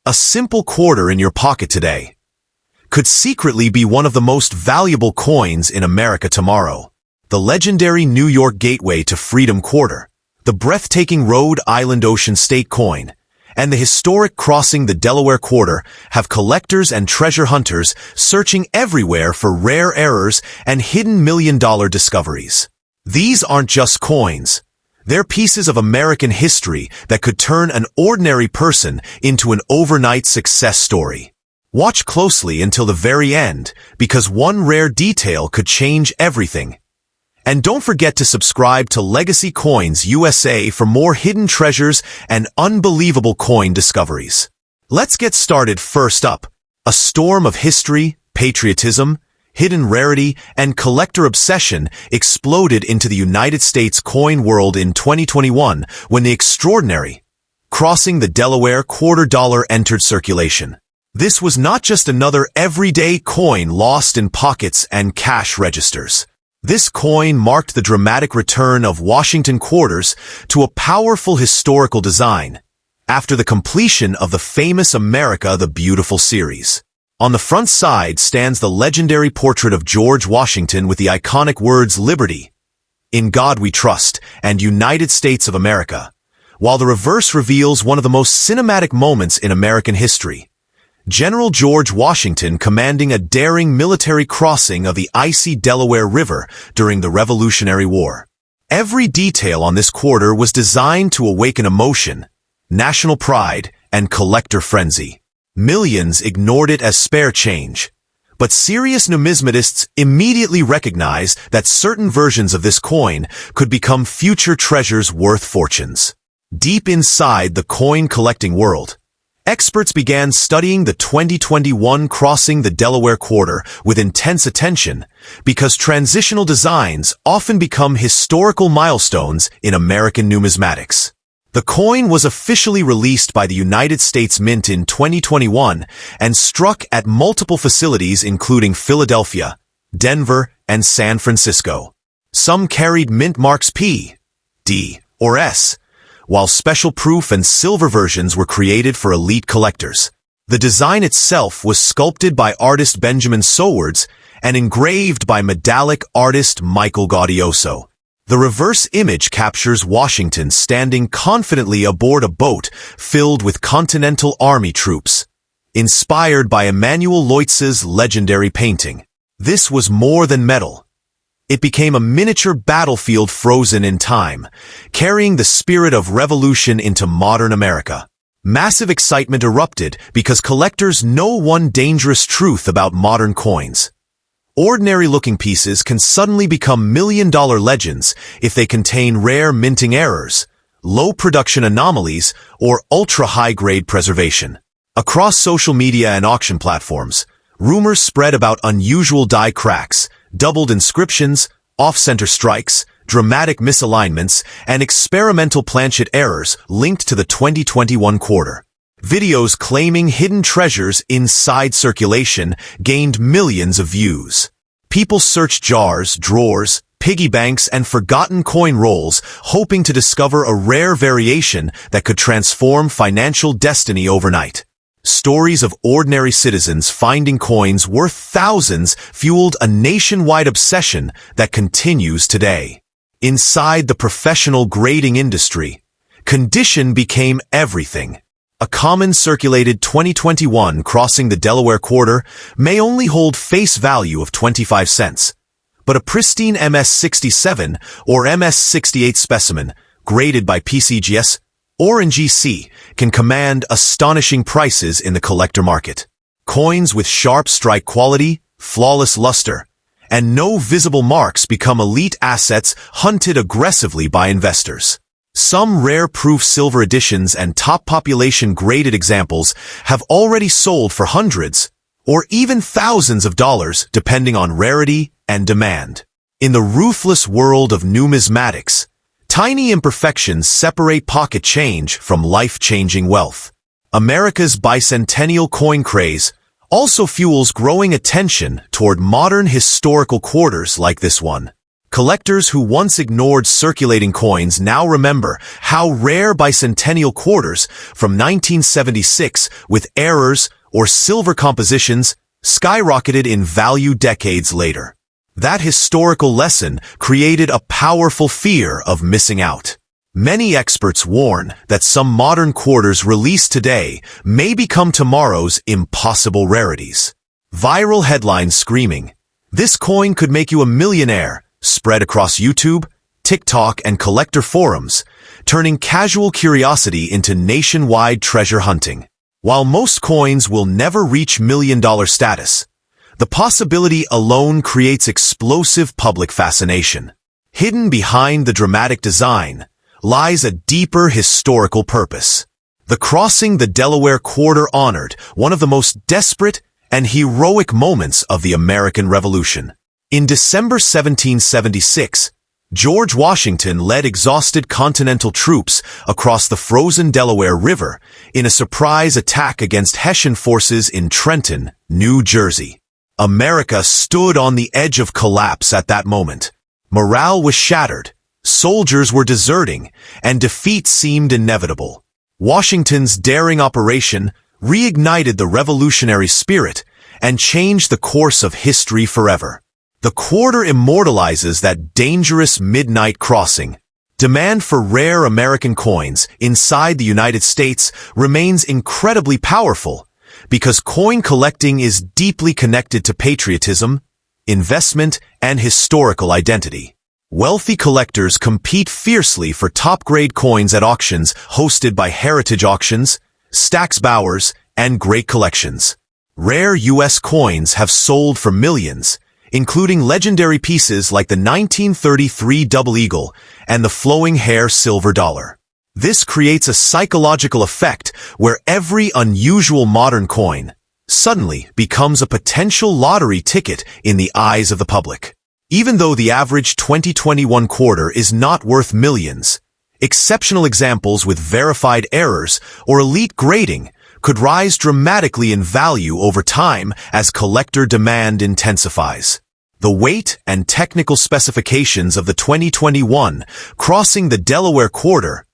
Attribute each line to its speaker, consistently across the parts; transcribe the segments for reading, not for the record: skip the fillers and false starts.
Speaker 1: A simple quarter in your pocket today could secretly be one of the most valuable coins in America tomorrow. The legendary New York Gateway to Freedom Quarter, the breathtaking Rhode Island Ocean State coin, and the historic Crossing the Delaware Quarter have collectors and treasure hunters searching everywhere for rare errors and hidden million-dollar discoveries. These aren't just coins. They're pieces of American history that could turn an ordinary person into an overnight success story. Watch closely until the very end, because one rare detail could change everything. And don't forget to subscribe to Legacy Coins USA for more hidden treasures and unbelievable coin discoveries. Let's get started. First up, a storm of history, patriotism, hidden rarity, and collector obsession exploded into the United States coin world in 2021 when the extraordinary Crossing the Delaware Quarter Dollar entered circulation. This was not just another everyday coin lost in pockets and cash registers. This coin marked the dramatic return of Washington quarters to a powerful historical design after the completion of the famous America the Beautiful series. On the front side stands the legendary portrait of George Washington with the iconic words "Liberty, in God We Trust," and "United States of America," while the reverse reveals one of the most cinematic moments in American history: General George Washington commanding a daring military crossing of the icy Delaware River during the Revolutionary War. Every detail on this quarter was designed to awaken emotion, national pride, and collector frenzy. Millions ignored it as spare change, but serious numismatists immediately recognized that certain versions of this coin could become future treasures worth fortunes. Deep inside the coin collecting world, experts began studying the 2021 Crossing the Delaware Quarter with intense attention because transitional designs often become historical milestones in American numismatics. The coin was officially released by the United States Mint in 2021 and struck at multiple facilities including Philadelphia, Denver, and San Francisco. Some carried mint marks P, D, or S, while special proof and silver versions were created for elite collectors. The design itself was sculpted by artist Benjamin Sowards and engraved by medallic artist Michael Gaudioso. The reverse image captures Washington standing confidently aboard a boat filled with Continental Army troops, inspired by Emanuel Leutitz's legendary painting. This was more than metal. It became a miniature battlefield frozen in time, carrying the spirit of revolution into modern America. Massive excitement erupted because collectors know one dangerous truth about modern coins: ordinary-looking pieces can suddenly become million-dollar legends if they contain rare minting errors, low production anomalies, or ultra-high-grade preservation. Across social media and auction platforms, rumors spread about unusual die cracks, doubled inscriptions, off-center strikes, dramatic misalignments, and experimental planchet errors linked to the 2021 quarter. Videos claiming hidden treasures inside circulation gained millions of views. People searched jars, drawers, piggy banks, and forgotten coin rolls, hoping to discover a rare variation that could transform financial destiny overnight. Stories of ordinary citizens finding coins worth thousands fueled a nationwide obsession that continues today. Inside the professional grading industry, condition became everything. A common circulated 2021 Crossing the Delaware Quarter may only hold face value of 25 cents, but a pristine MS-67 or MS-68 specimen, graded by PCGS or NGC, can command astonishing prices in the collector market. Coins with sharp strike quality, flawless luster, and no visible marks become elite assets hunted aggressively by investors. Some rare-proof silver editions and top population graded examples have already sold for hundreds or even thousands of dollars depending on rarity and demand. In the ruthless world of numismatics, tiny imperfections separate pocket change from life-changing wealth. America's bicentennial coin craze also fuels growing attention toward modern historical quarters like this one. Collectors who once ignored circulating coins now remember how rare bicentennial quarters from 1976 with errors or silver compositions skyrocketed in value decades later. That historical lesson created a powerful fear of missing out. Many experts warn that some modern quarters released today may become tomorrow's impossible rarities. Viral headlines screaming, "This coin could make you a millionaire," spread across YouTube, TikTok, and collector forums, turning casual curiosity into nationwide treasure hunting. While most coins will never reach million-dollar status, the possibility alone creates explosive public fascination. Hidden behind the dramatic design lies a deeper historical purpose. The crossing the Delaware Quarter honored one of the most desperate and heroic moments of the American Revolution. In December 1776, George Washington led exhausted Continental troops across the frozen Delaware River in a surprise attack against Hessian forces in Trenton, New Jersey. America stood on the edge of collapse at that moment. Morale was shattered, soldiers were deserting, and defeat seemed inevitable. Washington's daring operation reignited the revolutionary spirit and changed the course of history forever. The quarter immortalizes that dangerous midnight crossing. Demand for rare American coins inside the United States remains incredibly powerful because coin collecting is deeply connected to patriotism, investment, and historical identity. Wealthy collectors compete fiercely for top-grade coins at auctions hosted by Heritage Auctions, Stack's Bowers, and Great Collections. Rare U.S. coins have sold for millions, including legendary pieces like the 1933 Double Eagle and the flowing hair silver dollar. This creates a psychological effect where every unusual modern coin suddenly becomes a potential lottery ticket in the eyes of the public. Even though the average 2021 quarter is not worth millions, exceptional examples with verified errors or elite grading could rise dramatically in value over time as collector demand intensifies. The weight and technical specifications of the 2021 crossing the Delaware Quarter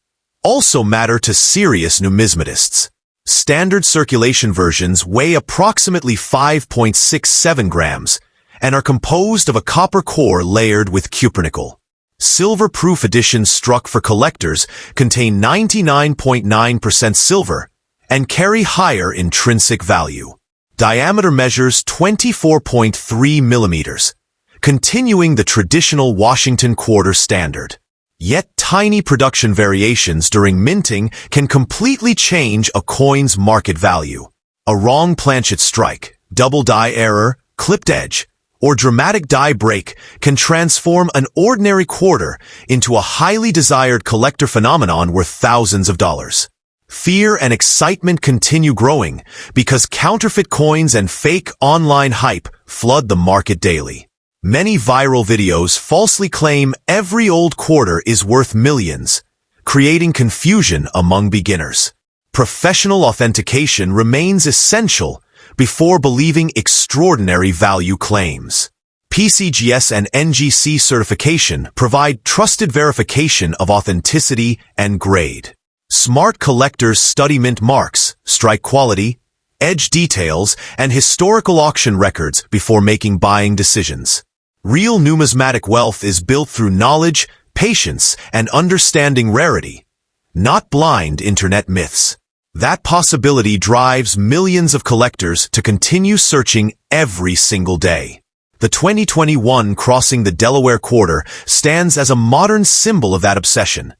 Speaker 1: also matter to serious numismatists. Standard circulation versions weigh approximately 5.67 grams and are composed of a copper core layered with cupronickel. Silver-proof editions struck for collectors contain 99.9% silver and carry higher intrinsic value. Diameter measures 24.3 millimeters, continuing the traditional Washington quarter standard. Yet tiny production variations during minting can completely change a coin's market value. A wrong planchet strike, double die error, clipped edge, or dramatic die break can transform an ordinary quarter into a highly desired collector phenomenon worth thousands of dollars. Fear and excitement continue growing because counterfeit coins and fake online hype flood the market daily. Many viral videos falsely claim every old quarter is worth millions, creating confusion among beginners. Professional authentication remains essential before believing extraordinary value claims. PCGS and NGC certification provide trusted verification of authenticity and grade. Smart collectors study mint marks, strike quality, edge details, and historical auction records before making buying decisions. Real numismatic wealth is built through knowledge, patience, and understanding rarity, not blind internet myths. That possibility drives millions of collectors to continue searching every single day. The 2021 crossing the Delaware Quarter stands as a modern symbol of that obsession.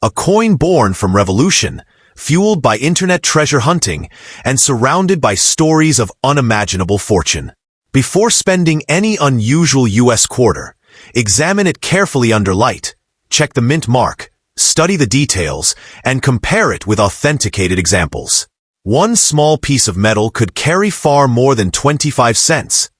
Speaker 1: A coin born from revolution, fueled by internet treasure hunting, and surrounded by stories of unimaginable fortune. Before spending any unusual U.S. quarter, examine it carefully under light, check the mint mark, study the details, and compare it with authenticated examples. One small piece of metal could carry far more than 25 cents.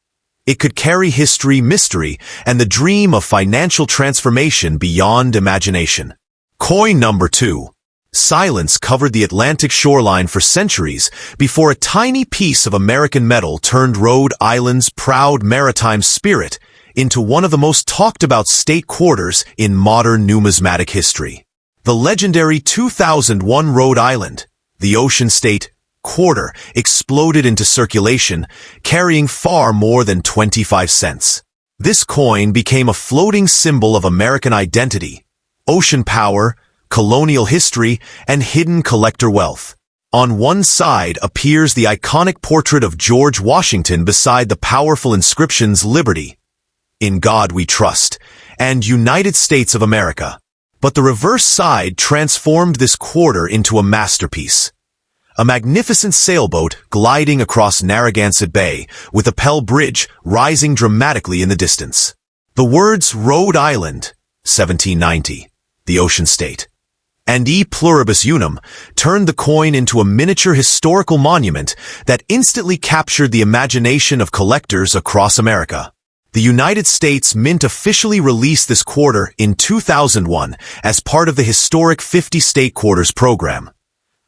Speaker 1: It could carry history, mystery, and the dream of financial transformation beyond imagination. Coin number 2. Silence covered the Atlantic shoreline for centuries before a tiny piece of American metal turned Rhode Island's proud maritime spirit into one of the most talked-about state quarters in modern numismatic history. The legendary 2001 Rhode Island, the Ocean State quarter, exploded into circulation, carrying far more than 25 cents. This coin became a floating symbol of American identity, ocean power, colonial history, and hidden collector wealth. On one side appears the iconic portrait of George Washington beside the powerful inscriptions Liberty, In God We Trust, and United States of America. But the reverse side transformed this quarter into a masterpiece. A magnificent sailboat gliding across Narragansett Bay, with a Pell Bridge rising dramatically in the distance. The words Rhode Island, 1790, the Ocean State, and E Pluribus Unum turned the coin into a miniature historical monument that instantly captured the imagination of collectors across America. The United States Mint officially released this quarter in 2001 as part of the historic 50 State Quarters program,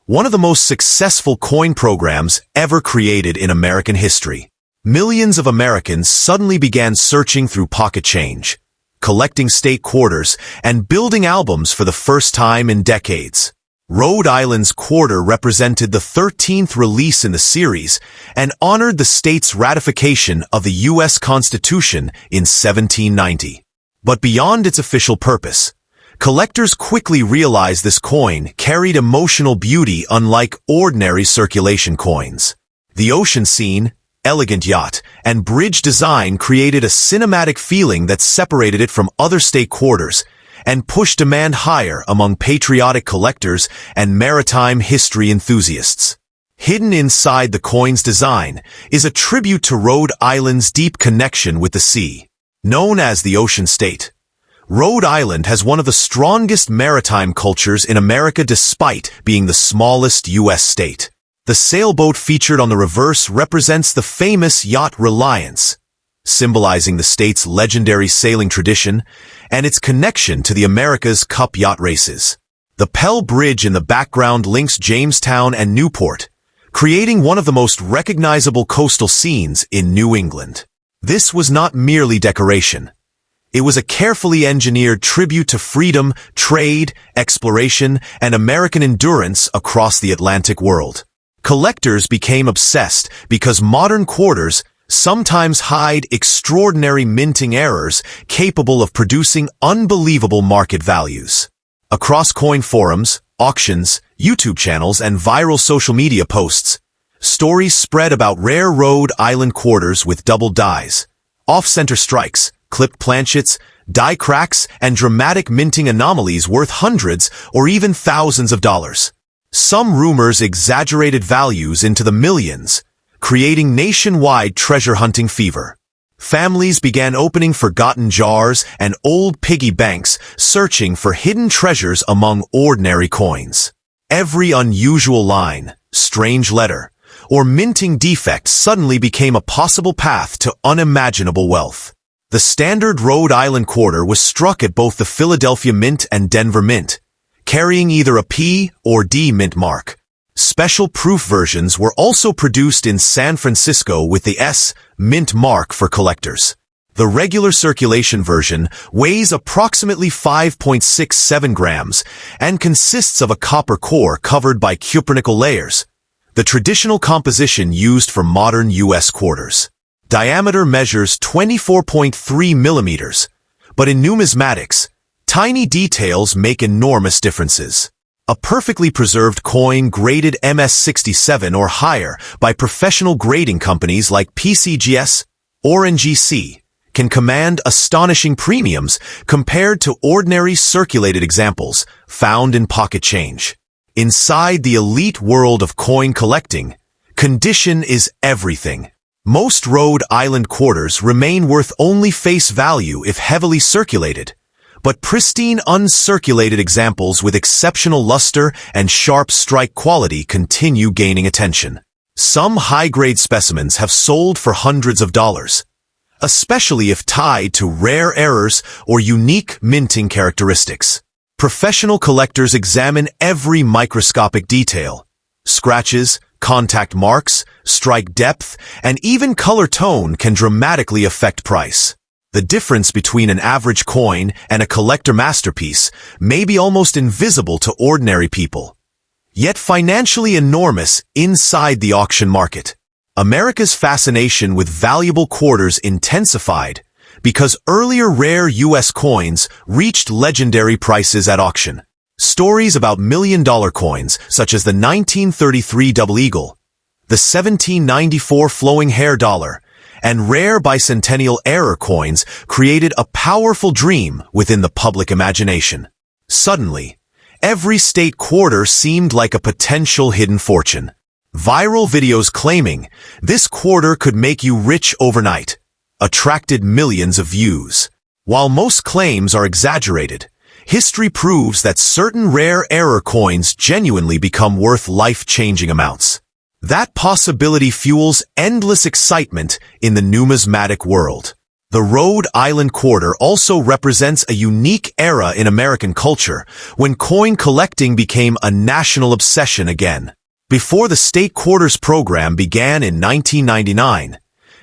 Speaker 1: one of the most successful coin programs ever created in American history. Millions of Americans suddenly began searching through pocket change, collecting state quarters, and building albums for the first time in decades. Rhode Island's quarter represented the 13th release in the series and honored the state's ratification of the U.S. Constitution in 1790. But beyond its official purpose, collectors quickly realized this coin carried emotional beauty unlike ordinary circulation coins. The ocean scene, elegant yacht, and bridge design created a cinematic feeling that separated it from other state quarters and pushed demand higher among patriotic collectors and maritime history enthusiasts. Hidden inside the coin's design is a tribute to Rhode Island's deep connection with the sea. Known as the Ocean State, Rhode Island has one of the strongest maritime cultures in America despite being the smallest U.S. state. The sailboat featured on the reverse represents the famous yacht Reliance, symbolizing the state's legendary sailing tradition and its connection to the America's Cup yacht races. The Pell Bridge in the background links Jamestown and Newport, creating one of the most recognizable coastal scenes in New England. This was not merely decoration. It was a carefully engineered tribute to freedom, trade, exploration, and American endurance across the Atlantic world. Collectors became obsessed because modern quarters sometimes hide extraordinary minting errors capable of producing unbelievable market values. Across coin forums, auctions, YouTube channels, and viral social media posts, stories spread about rare Rhode Island quarters with double dies, off-center strikes, clipped planchets, die cracks, and dramatic minting anomalies worth hundreds or even thousands of dollars. Some rumors exaggerated values into the millions, creating nationwide treasure hunting fever. Families began opening forgotten jars and old piggy banks, searching for hidden treasures among ordinary coins. Every unusual line, strange letter, or minting defect suddenly became a possible path to unimaginable wealth. The standard Rhode Island quarter was struck at both the Philadelphia Mint and Denver Mint, carrying either a P or D mint mark. Special proof versions were also produced in San Francisco with the S mint mark for collectors. The regular circulation version weighs approximately 5.67 grams and consists of a copper core covered by cupronickel layers, the traditional composition used for modern U.S. quarters. Diameter measures 24.3 millimeters, but in numismatics, tiny details make enormous differences. A perfectly preserved coin graded MS67 or higher by professional grading companies like PCGS or NGC can command astonishing premiums compared to ordinary circulated examples found in pocket change. Inside the elite world of coin collecting, condition is everything. Most Rhode Island quarters remain worth only face value if heavily circulated, but pristine uncirculated examples with exceptional luster and sharp strike quality continue gaining attention. Some high-grade specimens have sold for hundreds of dollars, especially if tied to rare errors or unique minting characteristics. Professional collectors examine every microscopic detail: scratches, contact marks, strike depth, and even color tone can dramatically affect price. The difference between an average coin and a collector masterpiece may be almost invisible to ordinary people, yet financially enormous inside the auction market. America's fascination with valuable quarters intensified because earlier rare U.S. coins reached legendary prices at auction. Stories about million-dollar coins, such as the 1933 Double Eagle, the 1794 Flowing Hair Dollar, and rare bicentennial-era coins created a powerful dream within the public imagination. Suddenly, every state quarter seemed like a potential hidden fortune. Viral videos claiming this quarter could make you rich overnight attracted millions of views. While most claims are exaggerated, history proves that certain rare era coins genuinely become worth life-changing amounts. That possibility fuels endless excitement in the numismatic world. The Rhode Island Quarter also represents a unique era in American culture when coin collecting became a national obsession again. Before the state quarters program began in 1999,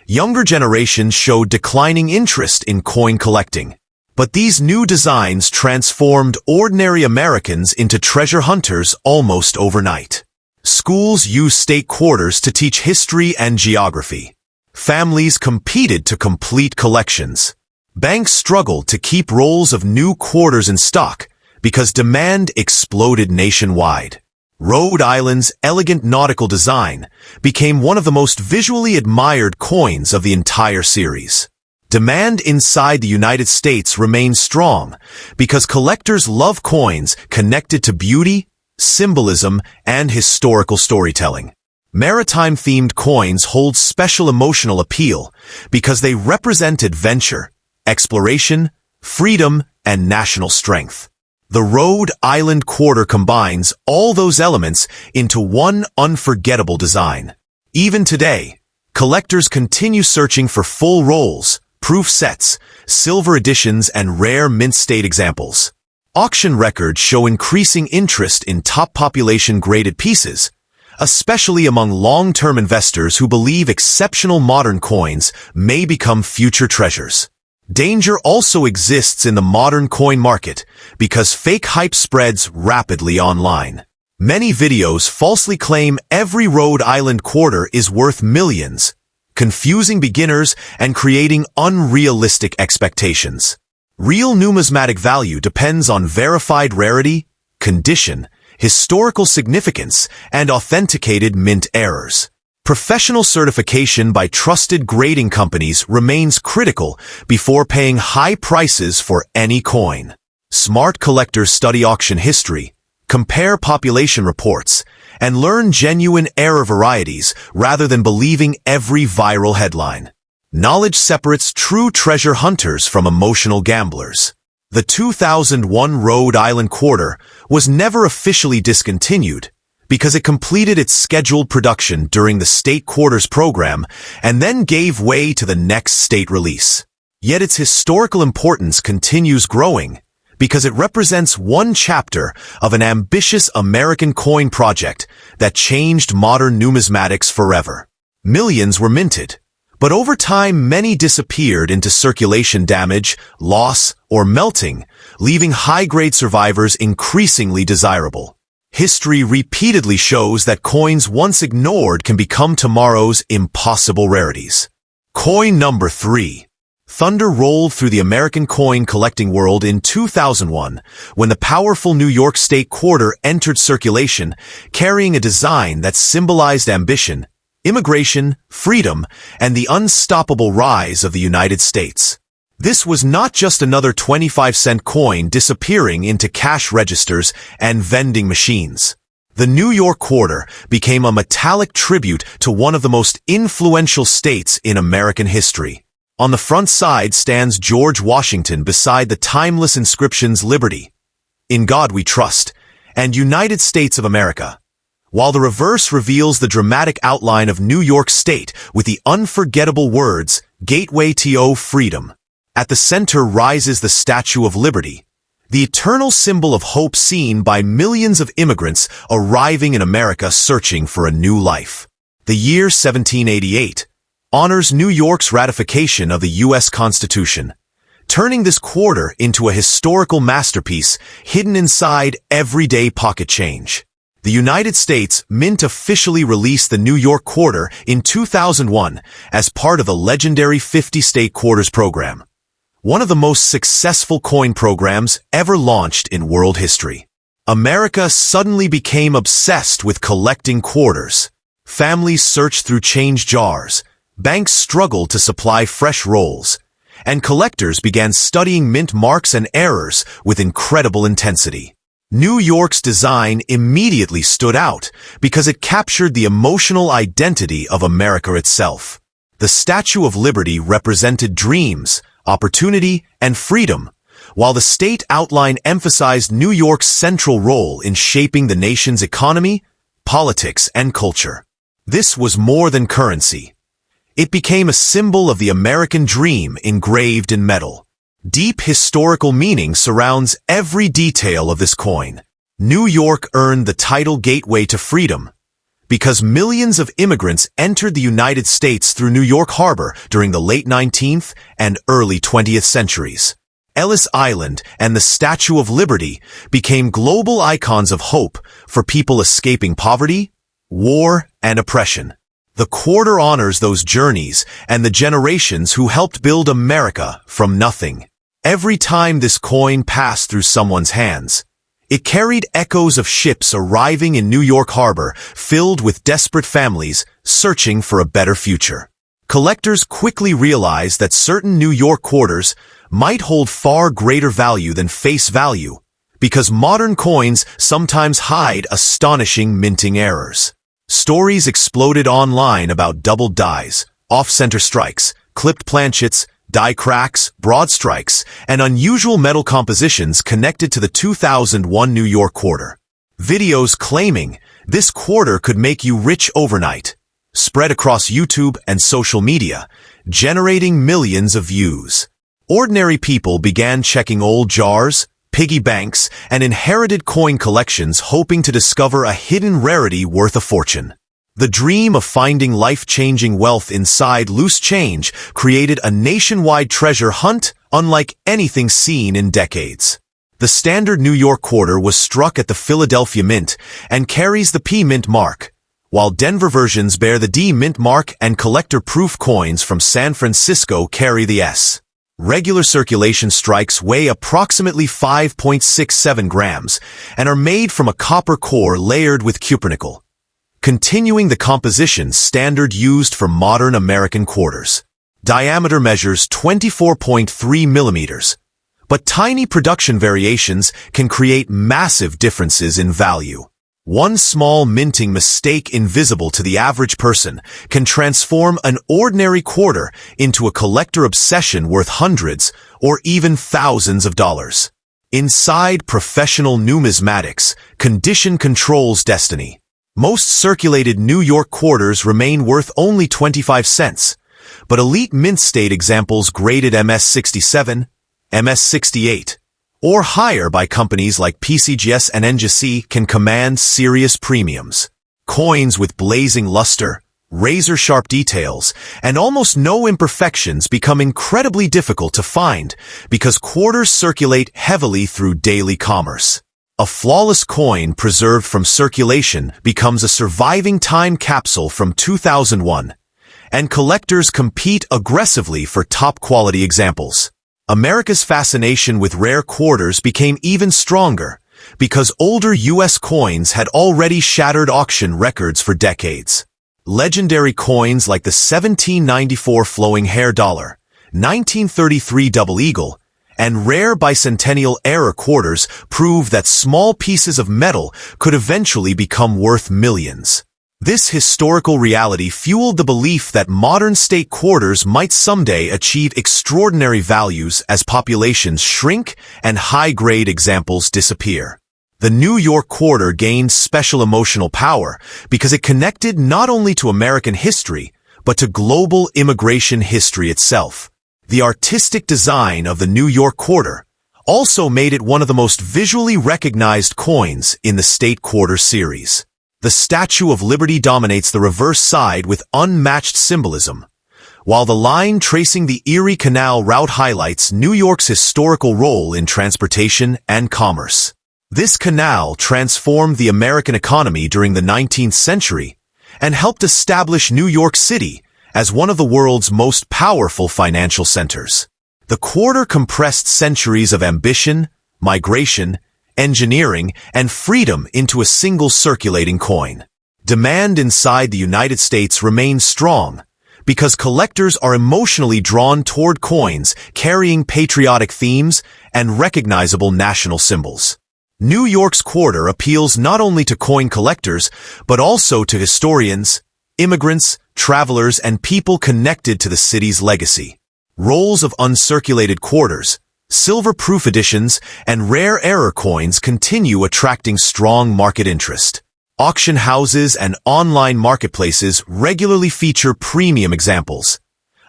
Speaker 1: younger generations showed declining interest in coin collecting. But these new designs transformed ordinary Americans into treasure hunters almost overnight. Schools used state quarters to teach history and geography. Families competed to complete collections. Banks struggled to keep rolls of new quarters in stock because demand exploded nationwide. Rhode Island's elegant nautical design became one of the most visually admired coins of the entire series. Demand inside the United States remains strong because collectors love coins connected to beauty, symbolism, and historical storytelling. Maritime-themed coins hold special emotional appeal because they represent adventure, exploration, freedom, and national strength. The Rhode Island Quarter combines all those elements into one unforgettable design. Even today, collectors continue searching for full rolls, proof sets, silver editions, and rare mint-state examples. Auction records show increasing interest in top population-graded pieces, especially among long-term investors who believe exceptional modern coins may become future treasures. Danger also exists in the modern coin market because fake hype spreads rapidly online. Many videos falsely claim every Rhode Island quarter is worth millions, confusing beginners and creating unrealistic expectations. Real numismatic value depends on verified rarity, condition, historical significance, and authenticated mint errors. Professional certification by trusted grading companies remains critical before paying high prices for any coin. Smart collectors study auction history, compare population reports, and learn genuine error varieties rather than believing every viral headline. Knowledge separates true treasure hunters from emotional gamblers. The 2001 Rhode Island Quarter was never officially discontinued because it completed its scheduled production during the state quarters program and then gave way to the next state release. Yet its historical importance continues growing because it represents one chapter of an ambitious American coin project that changed modern numismatics forever. Millions were minted, but over time many disappeared into circulation damage, loss, or melting, leaving high-grade survivors increasingly desirable. History repeatedly shows that coins once ignored can become tomorrow's impossible rarities. Coin number 3. Thunder rolled through the American coin collecting world in 2001 when the powerful New York State Quarter entered circulation, carrying a design that symbolized ambition, immigration, freedom, and the unstoppable rise of the United States. This was not just another 25-cent coin disappearing into cash registers and vending machines. The New York Quarter became a metallic tribute to one of the most influential states in American history. On the front side stands George Washington beside the timeless inscriptions Liberty, In God We Trust, and United States of America, while the reverse reveals the dramatic outline of New York State with the unforgettable words, Gateway to Freedom. At the center rises the Statue of Liberty, the eternal symbol of hope seen by millions of immigrants arriving in America searching for a new life. The year 1788 honors New York's ratification of the U.S. Constitution, turning this quarter into a historical masterpiece hidden inside everyday pocket change. The United States Mint officially released the New York quarter in 2001 as part of the legendary 50-state quarters program, one of the most successful coin programs ever launched in world history. America suddenly became obsessed with collecting quarters. Families searched through change jars, banks struggled to supply fresh rolls, and collectors began studying mint marks and errors with incredible intensity. New York's design immediately stood out because it captured the emotional identity of America itself. The Statue of Liberty represented dreams, opportunity, and freedom, while the state outline emphasized New York's central role in shaping the nation's economy, politics, and culture. This was more than currency. It became a symbol of the American dream engraved in metal. Deep historical meaning surrounds every detail of this coin. New York earned the title Gateway to Freedom because millions of immigrants entered the United States through New York Harbor during the late 19th and early 20th centuries. Ellis Island and the Statue of Liberty became global icons of hope for people escaping poverty, war, and oppression. The quarter honors those journeys and the generations who helped build America from nothing. Every time this coin passed through someone's hands, it carried echoes of ships arriving in New York Harbor filled with desperate families searching for a better future. Collectors quickly realized that certain New York quarters might hold far greater value than face value because modern coins sometimes hide astonishing minting errors. Stories exploded online about doubled dies, off-center strikes, clipped planchets, die cracks, broad strikes, and unusual metal compositions connected to the 2001 New York quarter. Videos claiming this quarter could make you rich overnight spread across YouTube and social media, generating millions of views. Ordinary people began checking old jars, piggy banks, and inherited coin collections hoping to discover a hidden rarity worth a fortune. The dream of finding life-changing wealth inside loose change created a nationwide treasure hunt unlike anything seen in decades. The standard New York quarter was struck at the Philadelphia Mint and carries the P Mint mark, while Denver versions bear the D Mint mark and collector-proof coins from San Francisco carry the S. Regular circulation strikes weigh approximately 5.67 grams and are made from a copper core layered with cupronickel, continuing the composition standard used for modern American quarters. Diameter measures 24.3 millimeters, but tiny production variations can create massive differences in value. One small minting mistake invisible to the average person can transform an ordinary quarter into a collector obsession worth hundreds or even thousands of dollars. Inside professional numismatics, condition controls destiny. Most circulated New York quarters remain worth only 25 cents, but elite mint state examples graded MS-67, MS-68, or higher by companies like PCGS and NGC can command serious premiums. Coins with blazing luster, razor-sharp details, and almost no imperfections become incredibly difficult to find because quarters circulate heavily through daily commerce. A flawless coin preserved from circulation becomes a surviving time capsule from 2001, and collectors compete aggressively for top-quality examples. America's fascination with rare quarters became even stronger because older U.S. coins had already shattered auction records for decades. Legendary coins like the 1794 Flowing Hair Dollar, 1933 Double Eagle, and rare bicentennial-era quarters prove that small pieces of metal could eventually become worth millions. This historical reality fueled the belief that modern state quarters might someday achieve extraordinary values as populations shrink and high-grade examples disappear. The New York quarter gained special emotional power because it connected not only to American history, but to global immigration history itself. The artistic design of the New York quarter also made it one of the most visually recognized coins in the state quarter series. The Statue of Liberty dominates the reverse side with unmatched symbolism, while the line tracing the Erie Canal route highlights New York's historical role in transportation and commerce. This canal transformed the American economy during the 19th century and helped establish New York City as one of the world's most powerful financial centers. The quarter compressed centuries of ambition, migration, engineering, and freedom into a single circulating coin. Demand inside the United States remains strong because collectors are emotionally drawn toward coins carrying patriotic themes and recognizable national symbols. New York's quarter appeals not only to coin collectors, but also to historians, immigrants, travelers, and people connected to the city's legacy. Rolls of uncirculated quarters, silver-proof editions, and rare error coins continue attracting strong market interest. Auction houses and online marketplaces regularly feature premium examples,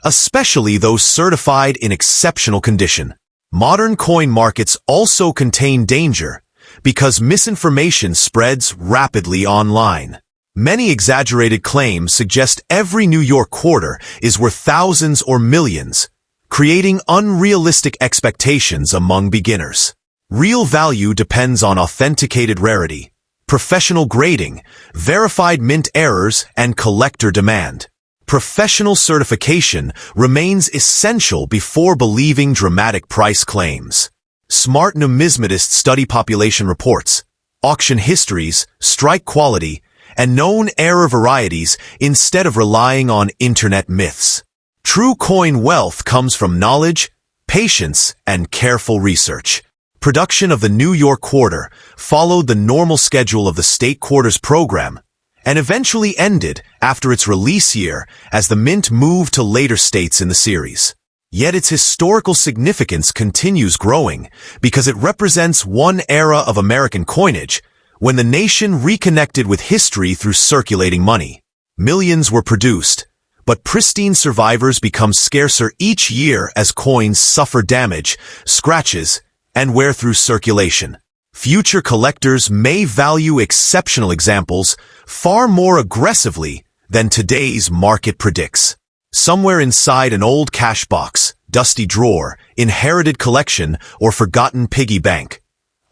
Speaker 1: especially those certified in exceptional condition. Modern coin markets also contain danger because misinformation spreads rapidly online. Many exaggerated claims suggest every New York quarter is worth thousands or millions, creating unrealistic expectations among beginners. Real value depends on authenticated rarity, professional grading, verified mint errors, and collector demand. Professional certification remains essential before believing dramatic price claims. Smart numismatists study population reports, auction histories, strike quality, and known error varieties instead of relying on internet myths. True coin wealth comes from knowledge, patience, and careful research. Production of the New York quarter followed the normal schedule of the state quarters program and eventually ended after its release year as the mint moved to later states in the series. Yet its historical significance continues growing because it represents one era of American coinage when the nation reconnected with history through circulating money. Millions were produced, but pristine survivors become scarcer each year as coins suffer damage, scratches, and wear through circulation. Future collectors may value exceptional examples far more aggressively than today's market predicts. Somewhere inside an old cash box, dusty drawer, inherited collection, or forgotten piggy bank,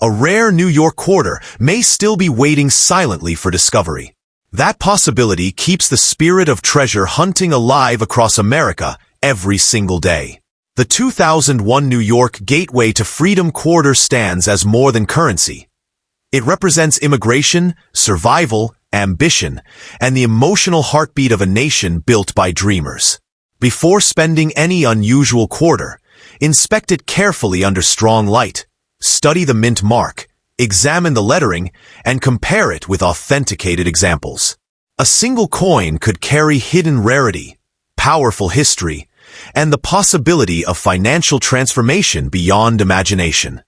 Speaker 1: a rare New York quarter may still be waiting silently for discovery. That possibility keeps the spirit of treasure hunting alive across America every single day. The 2001 New York Gateway to Freedom quarter stands as more than currency. It represents immigration, survival, ambition, and the emotional heartbeat of a nation built by dreamers. Before spending any unusual quarter, inspect it carefully under strong light, study the mint mark, examine the lettering, and compare it with authenticated examples. A single coin could carry hidden rarity, powerful history, and the possibility of financial transformation beyond imagination.